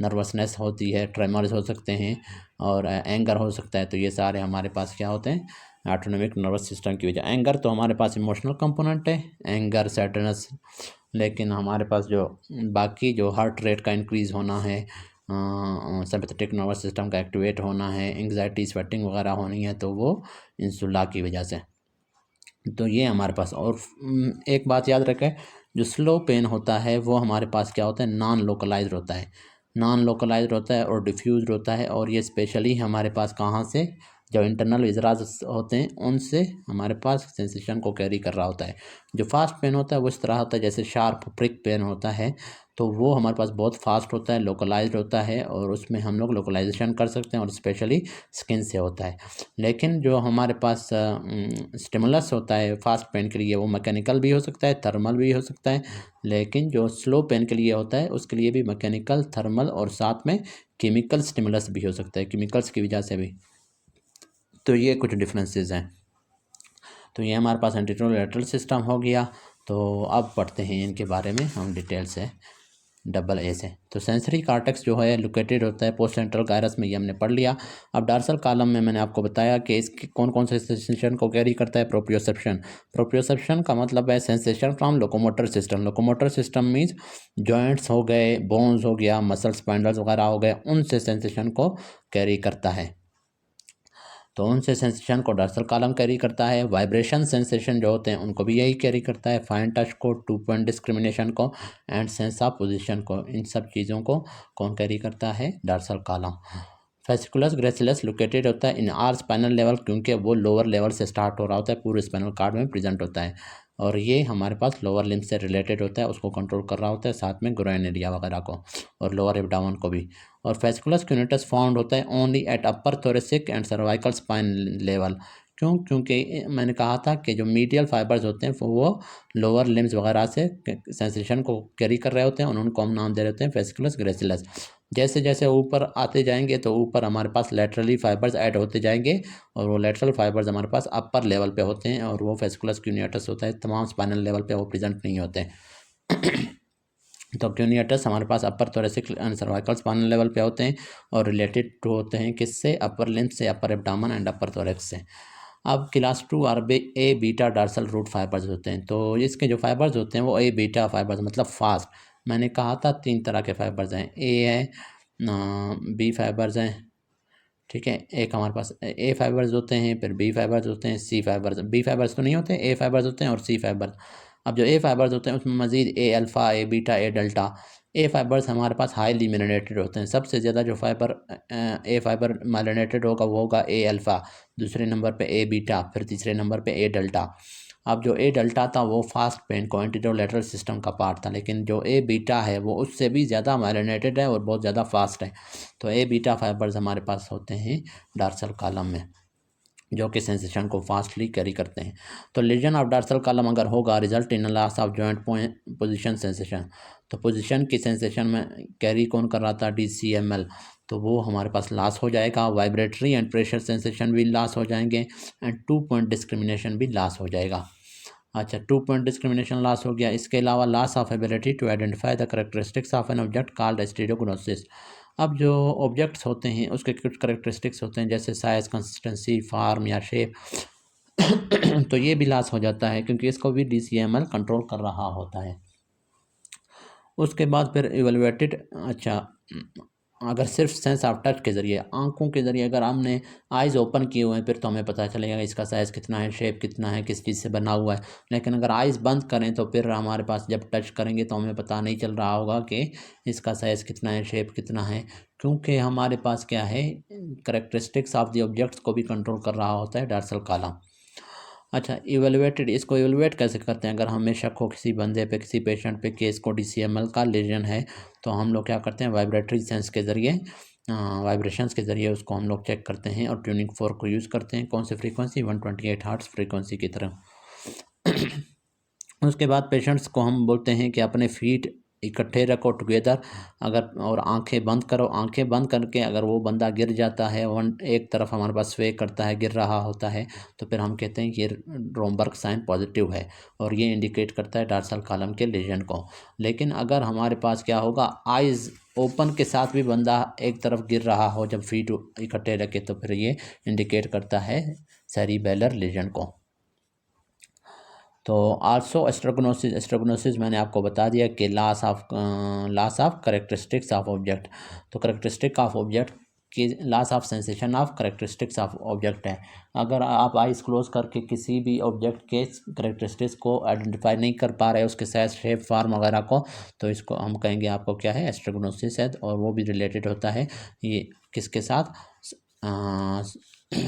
नर्वसनेस होती है, ट्रेमर्स हो सकते हैं और एंगर हो सकता है। तो ये सारे हमारे पास क्या होते हैं, ऑटोनोमिक नर्वस सिस्टम की वजह। एंगर तो हमारे पास इमोशनल कंपोनेंट है, एंगर, सैडनेस, लेकिन हमारे पास जो बाकी जो हार्ट रेट का इंक्रीज़ होना है, सिंपैथेटिक नर्वस सिस्टम का एक्टिवेट होना है, एंग्जाइटी, स्वेटिंग वगैरह होनी है, तो वो इंसुला की वजह से। तो ये हमारे पास। और एक बात याद रखें, जो स्लो पेन होता है वो हमारे पास क्या होता है, नॉन लोकलाइज्ड होता है और डिफ्यूज्ड होता है। और ये स्पेशली हमारे पास कहाँ से, जो इंटरनल विजरास होते हैं उनसे हमारे पास सेंसेशन को कैरी कर रहा होता है। जो फास्ट पेन होता है वो इस तरह होता है जैसे शार्प प्रिक पेन होता है, तो वो हमारे पास बहुत फास्ट होता है, लोकलाइज्ड होता है और उसमें हम लोग लोकलाइजेशन कर सकते हैं और स्पेशली स्किन से होता है। लेकिन जो हमारे पास स्टिमुलस होता है फास्ट पेन के लिए, वो मैकेनिकल भी हो सकता है, थर्मल भी हो सकता है। लेकिन जो स्लो पेन के लिए होता है उसके लिए भी मैकेनिकल, थर्मल और साथ में केमिकल स्टिमुलस भी हो सकता है, केमिकल्स की वजह से भी। तो ये कुछ डिफरेंसेस हैं। तो ये हमारे पास एंटीरोलेटरल सिस्टम हो गया। तो अब पढ़ते हैं इनके बारे में हम डिटेल से, डबल ए से। तो सेंसरी कार्टेक्स जो है लोकेटेड होता है पोस्ट सेंट्रल गायरस में, ये हमने पढ़ लिया। अब डार्सल कॉलम में मैंने आपको बताया कि इसके कौन कौन से सेंसेशन को कैरी करता है। प्रोप्रियोसेप्शन का मतलब है sensation from locomotor system means joints हो गए, बोन्स हो गया, मसल्स, स्पाइंडल्स वगैरह हो गए, उनसे सेंसेशन को कैरी करता है। तो उनसे सेंसेशन को डॉर्सल कॉलम कैरी करता है। वाइब्रेशन सेंसेशन जो होते हैं उनको भी यही कैरी करता है। फाइन टच को, 2 पॉइंट डिस्क्रिमिनेशन को एंड सेंस ऑफ पोजीशन को, इन सब चीज़ों को कौन कैरी करता है, डॉर्सल कॉलम। फेसिकुलस ग्रेसिलस लोकेटेड होता है इन आर स्पाइनल लेवल, क्योंकि वो लोअर लेवल से स्टार्ट हो रहा होता है, पूरे स्पाइनल कार्ड में प्रेजेंट होता है, और ये हमारे पास लोअर लिम्ब से रिलेटेड होता है, उसको कंट्रोल कर रहा होता है, साथ में ग्रोइन एरिया वगैरह को और लोअर एब्डामन को भी। और फेसिकुलस क्यूनेटस फाउंड होता है only at upper thoracic and cervical spine level. क्यों? क्योंकि मैंने कहा था कि जो मीडियल फाइबर्स होते हैं वो लोअर लिम्स वगैरह से सेंसेशन को कैरी कर रहे होते हैं, उनको हम नाम दे रहे होते हैं फेसिकुलस ग्रेसिलस। जैसे जैसे ऊपर आते जाएंगे तो ऊपर हमारे पास लेटरली फाइबर्स ऐड होते जाएंगे, और वो लेटरल फाइबर्स हमारे पास अपर लेवल पे होते हैं, और वो फेसिकुलस क्यूनियटस होता है, तमाम स्पाइनल लेवल पे वो प्रेजेंट नहीं होते हैं। तो क्यूनियटस हमारे पास upper thoracic and cervical spinal level पे होते हैं, और रिलेटेड होते हैं किससे? अपर लिम्ब से, अपर एब्डामन एंड अपर थोरेक्स से। अब क्लास 2 ए बीटा डार्सल रूट फाइबर्स होते हैं। तो इसके जो फाइबर्स होते हैं वो ए बीटा फाइबर्स, मतलब फास्ट। मैंने कहा था 3 तरह के फाइबर्स हैं, ए है, बी फाइबर्स हैं, ठीक है, एक हमारे पास ए फाइबर्स होते हैं, फिर बी फाइबर्स होते हैं, सी फाइबर्स। बी फाइबर्स तो नहीं होते, ए फाइबर्स होते हैं और सी फाइबर्स। अब जो ए फाइबर्स होते हैं उसमें मजीद ए अल्फ़ा, ए बीटा, ए डेल्टा। ए फाइबर्स हमारे पास हाईली मेलानेटेड होते हैं। सबसे ज़्यादा जो फाइबर ए फाइबर मेलानेटेड होगा वो होगा ए अल्फ़ा, दूसरे नंबर पे ए बीटा, फिर तीसरे नंबर पे ए डेल्टा। अब जो ए डेल्टा था वो फास्ट पेन को एंटीरोलेटरल सिस्टम का पार्ट था, लेकिन जो ए बीटा है वो उससे भी ज़्यादा मेलानेटेड है और बहुत ज़्यादा फास्ट है। तो ए बीटा फाइबर्स हमारे पास होते हैं डार्सल कॉलम में, जो कि सेंसेशन को फास्टली कैरी करते हैं। तो लीजन ऑफ डार्सल कॉलम अगर होगा result in loss of joint position sensation. तो पोजीशन की सेंसेशन में कैरी कौन कर रहा था? DCML। तो वो हमारे पास लॉस हो जाएगा। वाइब्रेटरी एंड प्रेशर सेंसेशन भी लॉस हो जाएंगे, एंड 2 पॉइंट डिस्क्रिमिनेशन भी लॉस हो जाएगा। अच्छा, 2 पॉइंट डिस्क्रिमिनेशन लॉस हो गया। इसके अलावा loss of ability to identify the characteristics of an object called stereognosis. अब जो ऑब्जेक्ट्स होते हैं उसके कुछ करेक्टरिस्टिक्स होते हैं, जैसे साइज, कंसिस्टेंसी, फॉर्म या शेप। तो ये भी लॉस हो जाता है, क्योंकि इसको भी DCML कंट्रोल कर रहा होता है। उसके बाद फिर इवेलुएटेड, अच्छा, अगर सिर्फ सेंस ऑफ टच के ज़रिए, आंखों के ज़रिए अगर हमने आइज़ ओपन किए हुए हैं फिर तो हमें पता चलेगा इसका साइज़ कितना है, शेप कितना है, किस चीज़ से बना हुआ है। लेकिन अगर आइज़ बंद करें तो फिर हमारे पास जब टच करेंगे तो हमें पता नहीं चल रहा होगा कि इसका साइज़ कितना है, शेप कितना है, क्योंकि हमारे पास क्या है, करेक्टरिस्टिक्स ऑफ द ऑब्जेक्ट्स को भी कंट्रोल कर रहा होता है डार्सल कॉलम। अच्छा, इवेलुएटेड, इसको इवेलुएट कैसे करते हैं? अगर हमें शक हो किसी बंदे पे, किसी पेशेंट पे कि इसको DCML का लीजन है, तो हम लोग क्या करते हैं, वाइब्रेटरी सेंस के ज़रिए, वाइब्रेशंस के ज़रिए उसको हम लोग चेक करते हैं, और ट्यूनिंग फोर्क को यूज़ करते हैं। कौन सी फ्रीक्वेंसी? 128 हर्ट्ज़ फ्रीक्वेंसी की तरह। उसके बाद पेशेंट्स को हम बोलते हैं कि अपने फीट इकट्ठे रखो टुगेदर, अगर, और आंखें बंद करो। आंखें बंद करके अगर वो बंदा गिर जाता है, एक तरफ हमारे पास स्वे करता है, गिर रहा होता है, तो फिर हम कहते हैं कि ये रोमबर्ग साइन पॉजिटिव है, और ये इंडिकेट करता है डार्सल कॉलम के लीजन को। लेकिन अगर हमारे पास क्या होगा, आइज़ ओपन के साथ भी बंदा एक तरफ गिर रहा हो जब फीट इकट्ठे रखे, तो फिर ये इंडिकेट करता है सेरिबेलर लीजन को। तो आल्सो एस्ट्रोग्नोसिस मैंने आपको बता दिया कि loss of characteristics of object. तो करेक्टरिस्टिक ऑफ ऑब्जेक्ट की loss of sensation of characteristics of object है। अगर आप आइज क्लोज करके किसी भी ऑब्जेक्ट के करेक्टरिस्टिक्स को आइडेंटिफाई नहीं कर पा रहे, उसके साइज, शेप, फॉर्म वगैरह को, तो इसको हम कहेंगे आपको क्या है, एस्ट्रोग्नोसिस है। और वो भी रिलेटेड होता है ये किसके साथ,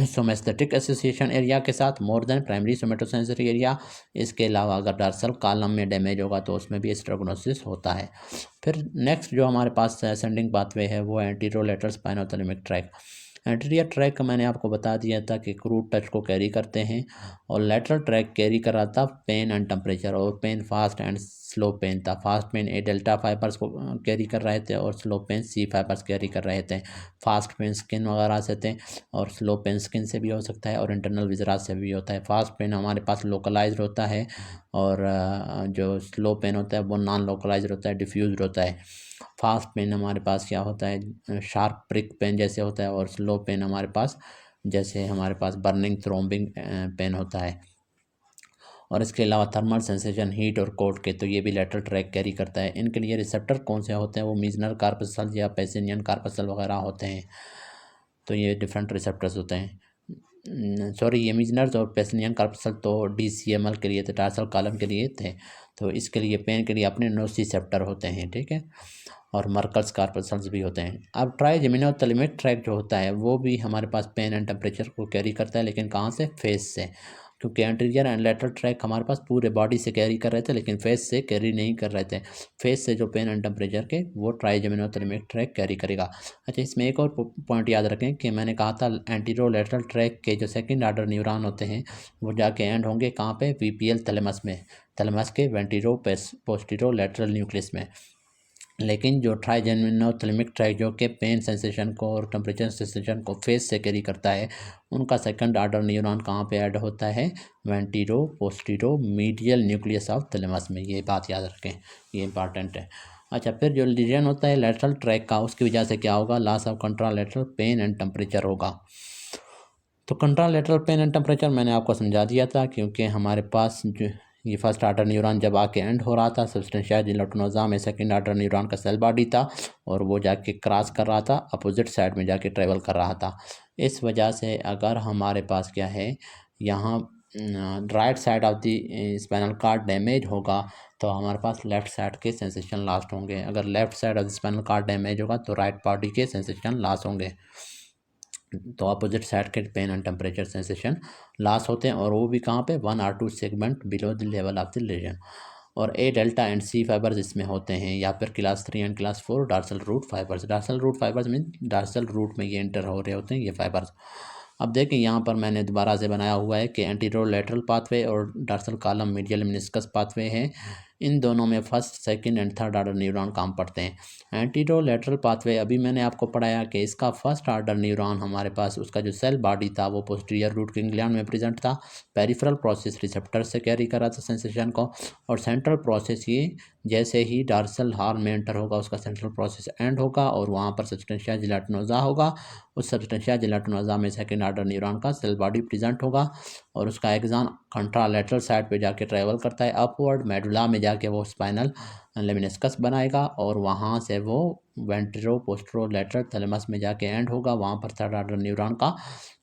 सोमेस्थेटिक एसोसिएशन एरिया के साथ, मोर देन प्राइमरी सोमेटोसेंसरी एरिया। इसके अलावा अगर डार्सल कॉलम में डैमेज होगा तो उसमें भी एस्ट्रोग्नोसिस होता है। फिर नेक्स्ट जो हमारे पास असेंडिंग पाथवे है वो एंटीरोलेटरल स्पाइनोथैलेमिक ट्रैक। एंटीरियर ट्रैक मैंने आपको बता दिया था कि क्रूड टच को कैरी करते हैं, और लेटरल ट्रैक कैरी कर रहा था पेन एंड टेम्परेचर, और pain fast and slow pain था। Fast pain A delta fibres को कैरी कर रहे थे, और slow pain C fibres carry कर रहे थे। फास्ट पेन स्किन वगैरह से थे, और स्लो पेन स्किन से भी हो सकता है, और इंटरनल विजरा से भी होता है। फास्ट पेन हमारे पास लोकलाइज्ड होता है, और जो स्लो पेन होता है वो नॉन लोकलाइज्ड होता है, डिफ्यूज्ड होता है। फास्ट पेन हमारे पास क्या होता है, शार्प प्रिक पेन जैसे होता है, और स्लो पेन हमारे पास जैसे हमारे पास बर्निंग थ्रोम्बिंग पेन होता है। और इसके अलावा थर्मल सेंसेशन, हीट और कोल्ड के, तो ये भी लेटरल ट्रैक कैरी करता है। इनके लिए रिसेप्टर कौन से होते हैं, वो मीजनर कार्पसल या पेसिनियन कार्पसल वगैरह होते हैं। तो ये डिफरेंट रिसेप्टर्स होते हैं। सॉरी, ये मीजनर्स और पेसिनियन कार्पसल तो DCML के लिए थे, डार्सल कॉलम के लिए थे। तो इसके लिए पेन के लिए अपने नोसिसेप्टर होते हैं, ठीक है, और मर्कल्स कार्पसल्स भी होते हैं। अब ट्राइजेमिनोथैलेमिक ट्रैक्ट जो होता है वो भी हमारे पास पेन एंड टेम्परेचर को कैरी करता है, लेकिन कहाँ से? फेस से, क्योंकि एंटीरियर एंड लेटरल ट्रैक हमारे पास पूरे बॉडी से कैरी कर रहे थे, लेकिन फेस से कैरी नहीं कर रहे थे। फेस से जो पेन एंड टेम्परेचर के वो ट्राइजेमिनोथैलेमिक ट्रैक कैरी करेगा। अच्छा, इसमें एक और पॉइंट याद रखें कि मैंने कहा था एंटीरो लेटरल ट्रैक के जो सेकंड ऑर्डर न्यूरॉन होते हैं वो जाके एंड होंगे कहाँ पे? वीपीएल थैलेमस में, थैलेमस के वेंट्रो पोस्टीरो लेटरल न्यूक्लियस में। लेकिन जो ट्राइजेमिनोथैलेमिक ट्रैक जो कि पेन सेंसेशन को और टेम्परेचर सेंसेशन को फेस से कैरी करता है, उनका सेकंड ऑर्डर न्यूरॉन कहाँ पे ऐड होता है? Ventro postero medial nucleus of thalamus में। ये बात याद रखें, ये इंपॉर्टेंट है। अच्छा, फिर जो रीजन होता है लेटरल ट्रैक का, उसकी वजह से क्या होगा? Loss of contralateral pain and temperature होगा। तो contralateral pain and temperature मैंने आपको समझा दिया था, क्योंकि हमारे पास जो ये फर्स्ट ऑर्डर न्यूरॉन जब आके एंड हो रहा था सब्सटेंशिया जिलेटिनोसा में, सेकंड ऑर्डर न्यूरॉन का सेल बॉडी था और वो जाके क्रॉस कर रहा था, अपोजिट साइड में जाके ट्रेवल कर रहा था। इस वजह से अगर हमारे पास क्या है, यहाँ right side of the spinal cord damage होगा तो हमारे पास लेफ्ट साइड के सेंसेशन लॉस्ट होंगे। अगर left side of the spinal cord damage होगा तो राइट बॉडी के सेंसेशन लॉस होंगे। तो अपोजिट साइड के pain and temperature sensation loss होते हैं, और वो भी कहाँ पे? 1 और 2 segment below the level of the lesion. और A delta and C fibres इसमें होते हैं, या फिर class 3 and class 4 dorsal root fibres. Dorsal root fibres mean dorsal root में ये एंटर हो रहे होते हैं ये फाइबर्स। अब देखें यहाँ पर मैंने दोबारा से बनाया हुआ है कि एंटीरोलेटरल पाथवे और dorsal column medial meniscus pathway है। इन दोनों में first, second and third order neuron काम पड़ते हैं। एंटीरोलेटरल पाथवे अभी मैंने आपको पढ़ाया कि इसका फर्स्ट ऑर्डर न्यूरॉन हमारे पास उसका जो सेल बॉडी था वो पोस्टीरियर रूट गैंग्लियन में प्रेजेंट था। पेरिफेरल प्रोसेस रिसेप्टर से कैरी कर रहा था सेंसेशन को, और सेंट्रल प्रोसेस ये जैसे ही डार्सल हॉर्न में एंटर होगा उसका सेंट्रल प्रोसेस एंड होगा और वहाँ पर सब्सटेंशिया जिलेटिनोसा होगा। उस सब्सटेंशिया जिलेटिनोसा में सेकंड ऑर्डर न्यूरॉन का सेल बॉडी प्रेजेंट होगा और उसका एक्सॉन कंट्रालेटरल साइड पे जाके ट्रेवल करता है अपवर्ड, मेडुला में जाके वो स्पाइनल लेमिनिस्कस बनाएगा और वहाँ से वो वेंट्रो पोस्टरो लेटरल थैलेमस में जाके एंड होगा। वहाँ पर थर्ड ऑर्डर न्यूरॉन का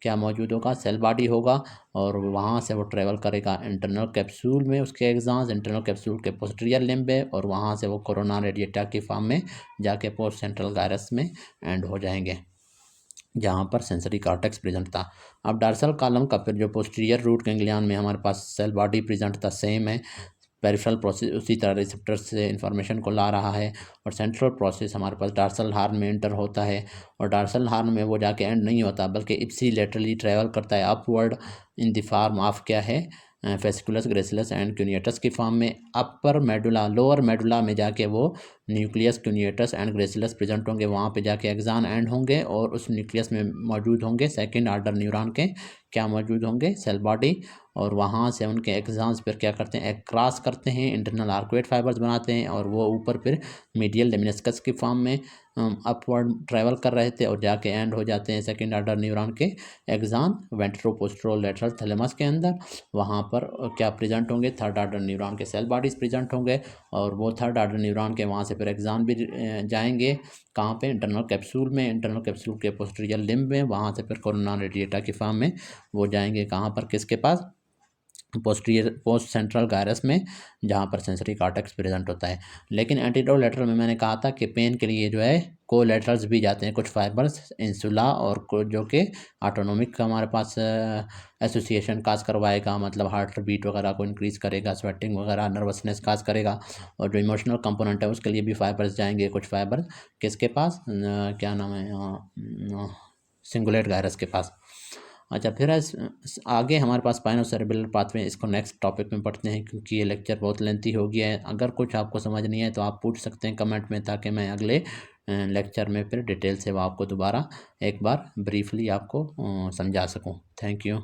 क्या मौजूद होगा? सेल बॉडी होगा, और वहाँ से वो ट्रेवल करेगा इंटरनल कैप्सूल में, उसके एग्जाम्स इंटरनल कैप्सूल के पोस्टीरियर लिम्ब में, और वहाँ से वो कोरोना रेडिएटा की फॉर्म में जाके पोस्ट सेंट्रल गायरस में एंड हो जाएंगे, जहाँ पर सेंसरी कॉर्टेक्स प्रेजेंट था। अब डार्सल कॉलम का फिर जो पोस्टीरियर रूट गैंग्लियन में हमारे पास सेल बॉडी प्रेजेंट था, सेम है। पेरिफेरल प्रोसेस उसी तरह रिसेप्टर से इंफॉर्मेशन को ला रहा है, और सेंट्रल प्रोसेस हमारे पास डार्सल हार्न में एंटर होता है, और डार्सल हार्न में वो जाके एंड नहीं होता बल्कि इप्सी लेटरली ट्रेवल करता है upward in the form of क्या है? फेसिकुलस, ग्रेसिलस एंड क्यूनिएटस की फॉर्म में। अपर मेडुला, लोअर मेडुला में जाके वो न्यूक्लियस, क्यूनिएटस एंड ग्रेसिलस प्रेजेंट होंगे, वहाँ पे जाके एक्सॉन एंड होंगे, और उस न्यूक्लियस में मौजूद होंगे सेकंड ऑर्डर न्यूरॉन के क्या मौजूद होंगे? सेल बॉडी, और वहाँ से उनके एक्सॉन्स फिर क्या करते हैं? क्रॉस करते हैं, इंटरनल आर्कुएट फाइबर्स बनाते हैं, और वो ऊपर फिर मीडियल लेमिनिस्कस की फॉर्म में अपवर्ड ट्रैवल कर रहे थे और जाके एंड हो जाते हैं सेकंड ऑर्डर न्यूरॉन के axon ventroposterolateral thalamus के अंदर। वहाँ पर क्या प्रेजेंट होंगे? थर्ड ऑर्डर न्यूरॉन के सेल बॉडीज प्रेजेंट होंगे, और वो थर्ड ऑर्डर न्यूरॉन के वहाँ से फिर एक्सॉन भी जाएंगे कहाँ पे? इंटरनल कैप्सूल में, इंटरनल कैप्सूल के पोस्टीरियर लिम्ब में, वहाँ से फिर कोरोना रेडिएटा की फॉर्म में वो जाएंगे कहाँ पर? किसके पास? पोस्टीरियर पोस्ट सेंट्रल गायरस में, जहाँ पर सेंसरी कॉर्टेक्स प्रेजेंट होता है। लेकिन एंटीरोलेटरल में मैंने कहा था कि पेन के लिए जो है कोलेटरल्स भी जाते हैं कुछ फाइबर्स, इंसुला और जो कि ऑटोनोमिक हमारे पास एसोसिएशन काज करवाएगा, मतलब हार्ट बीट वगैरह को इंक्रीज़ करेगा, स्वेटिंग वगैरह, नर्वसनेस काज करेगा। और जो इमोशनल कंपोनेंट है उसके लिए भी फाइबर्स जाएंगे कुछ फाइबर किसके पास? क्या नाम है? सिंगुलेट गायरस के पास। अच्छा, फिर आगे हमारे पास स्पाइनोसेरेब्रल पाथवे, इसको नेक्स्ट टॉपिक में पढ़ते हैं क्योंकि ये लेक्चर बहुत लेंथी हो गया है। अगर कुछ आपको समझ नहीं है तो आप पूछ सकते हैं कमेंट में, ताकि मैं अगले लेक्चर में फिर डिटेल से वो आपको दोबारा एक बार ब्रीफली आपको समझा सकूं। Thank you.